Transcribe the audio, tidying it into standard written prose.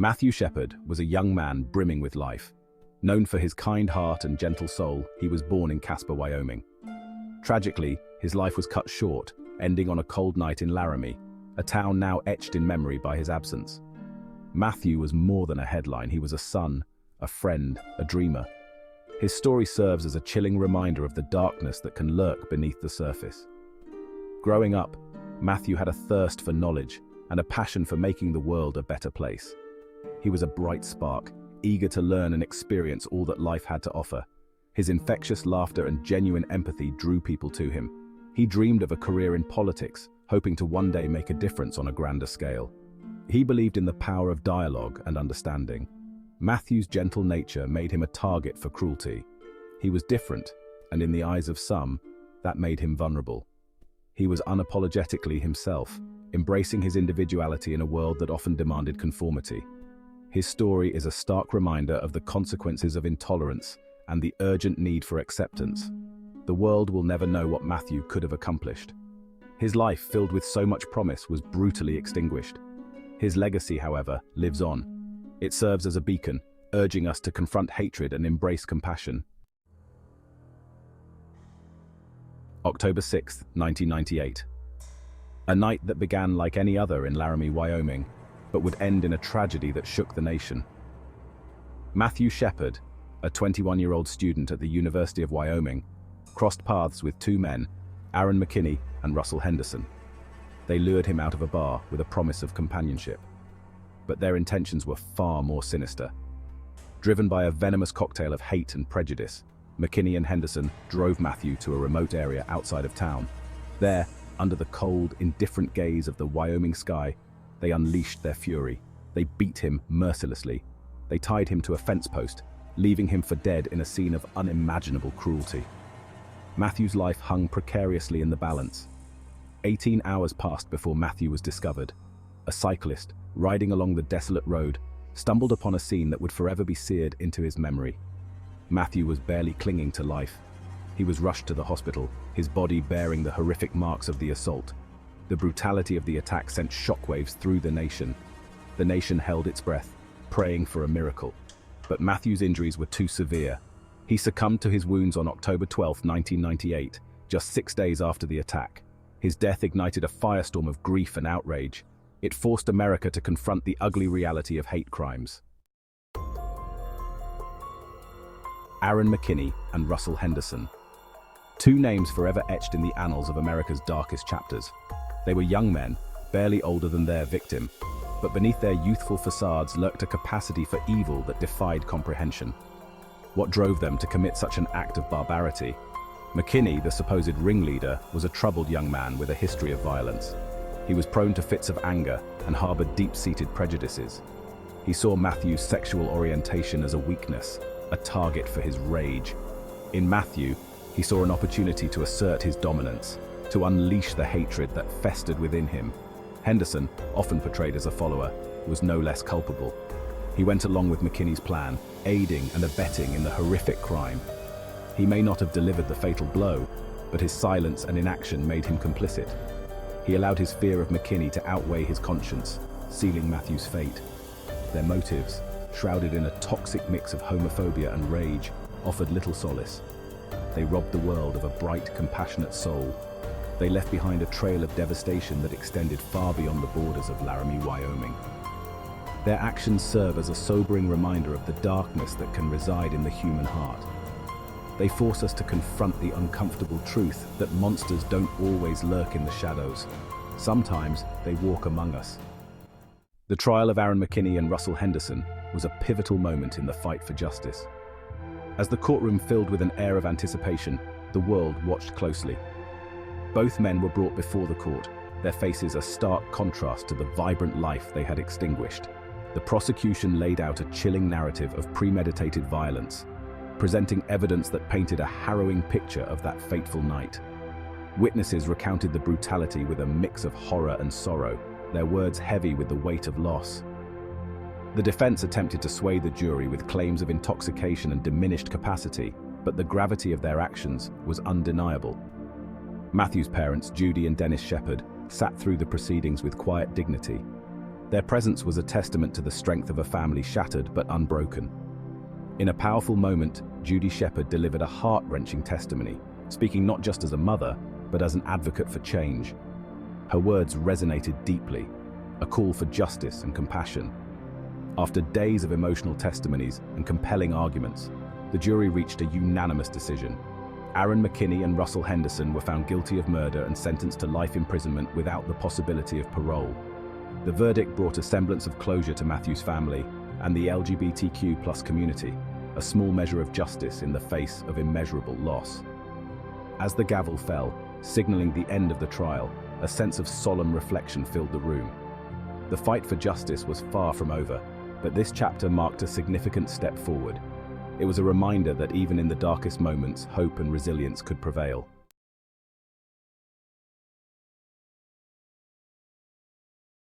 Matthew Shepard was a young man brimming with life. Known for his kind heart and gentle soul, he was born in Casper, Wyoming. Tragically, his life was cut short, ending on a cold night in Laramie, a town now etched in memory by his absence. Matthew was more than a headline. He was a son, a friend, a dreamer. His story serves as a chilling reminder of the darkness that can lurk beneath the surface. Growing up, Matthew had a thirst for knowledge and a passion for making the world a better place. He was a bright spark, eager to learn and experience all that life had to offer. His infectious laughter and genuine empathy drew people to him. He dreamed of a career in politics, hoping to one day make a difference on a grander scale. He believed in the power of dialogue and understanding. Matthew's gentle nature made him a target for cruelty. He was different, and in the eyes of some, that made him vulnerable. He was unapologetically himself, embracing his individuality in a world that often demanded conformity. His story is a stark reminder of the consequences of intolerance and the urgent need for acceptance. The world will never know what Matthew could have accomplished. His life, filled with so much promise, was brutally extinguished. His legacy, however, lives on. It serves as a beacon, urging us to confront hatred and embrace compassion. October 6, 1998. A night that began like any other in Laramie, Wyoming, but would end in a tragedy that shook the nation. Matthew Shepard, a 21-year-old student at the University of Wyoming, crossed paths with two men, Aaron McKinney and Russell Henderson. They lured him out of a bar with a promise of companionship. But their intentions were far more sinister. Driven by a venomous cocktail of hate and prejudice, McKinney and Henderson drove Matthew to a remote area outside of town. There, under the cold, indifferent gaze of the Wyoming sky, they unleashed their fury. They beat him mercilessly. They tied him to a fence post, leaving him for dead in a scene of unimaginable cruelty. Matthew's life hung precariously in the balance. 18 hours passed before Matthew was discovered. A cyclist, riding along the desolate road, stumbled upon a scene that would forever be seared into his memory. Matthew was barely clinging to life. He was rushed to the hospital, his body bearing the horrific marks of the assault. The brutality of the attack sent shockwaves through the nation. The nation held its breath, praying for a miracle. But Matthew's injuries were too severe. He succumbed to his wounds on October 12, 1998, just 6 days after the attack. His death ignited a firestorm of grief and outrage. It forced America to confront the ugly reality of hate crimes. Aaron McKinney and Russell Henderson. Two names forever etched in the annals of America's darkest chapters. They were young men, barely older than their victim, but beneath their youthful facades lurked a capacity for evil that defied comprehension. What drove them to commit such an act of barbarity? McKinney, the supposed ringleader, was a troubled young man with a history of violence. He was prone to fits of anger and harbored deep-seated prejudices. He saw Matthew's sexual orientation as a weakness, a target for his rage. In Matthew, he saw an opportunity to assert his dominance, to unleash the hatred that festered within him. Henderson, often portrayed as a follower, was no less culpable. He went along with McKinney's plan, aiding and abetting in the horrific crime. He may not have delivered the fatal blow, but his silence and inaction made him complicit. He allowed his fear of McKinney to outweigh his conscience, sealing Matthew's fate. Their motives, shrouded in a toxic mix of homophobia and rage, offered little solace. They robbed the world of a bright, compassionate soul. They left behind a trail of devastation that extended far beyond the borders of Laramie, Wyoming. Their actions serve as a sobering reminder of the darkness that can reside in the human heart. They force us to confront the uncomfortable truth that monsters don't always lurk in the shadows. Sometimes they walk among us. The trial of Aaron McKinney and Russell Henderson was a pivotal moment in the fight for justice. As the courtroom filled with an air of anticipation, the world watched closely. Both men were brought before the court, their faces a stark contrast to the vibrant life they had extinguished. The prosecution laid out a chilling narrative of premeditated violence, presenting evidence that painted a harrowing picture of that fateful night. Witnesses recounted the brutality with a mix of horror and sorrow, their words heavy with the weight of loss. The defense attempted to sway the jury with claims of intoxication and diminished capacity, but the gravity of their actions was undeniable. Matthew's parents, Judy and Dennis Shepard, sat through the proceedings with quiet dignity. Their presence was a testament to the strength of a family shattered but unbroken. In a powerful moment, Judy Shepard delivered a heart-wrenching testimony, speaking not just as a mother, but as an advocate for change. Her words resonated deeply, a call for justice and compassion. After days of emotional testimonies and compelling arguments, the jury reached a unanimous decision. Aaron McKinney and Russell Henderson were found guilty of murder and sentenced to life imprisonment without the possibility of parole. The verdict brought a semblance of closure to Matthew's family and the LGBTQ+ community, a small measure of justice in the face of immeasurable loss. As the gavel fell, signaling the end of the trial, a sense of solemn reflection filled the room. The fight for justice was far from over, but this chapter marked a significant step forward. It was a reminder that even in the darkest moments, hope and resilience could prevail.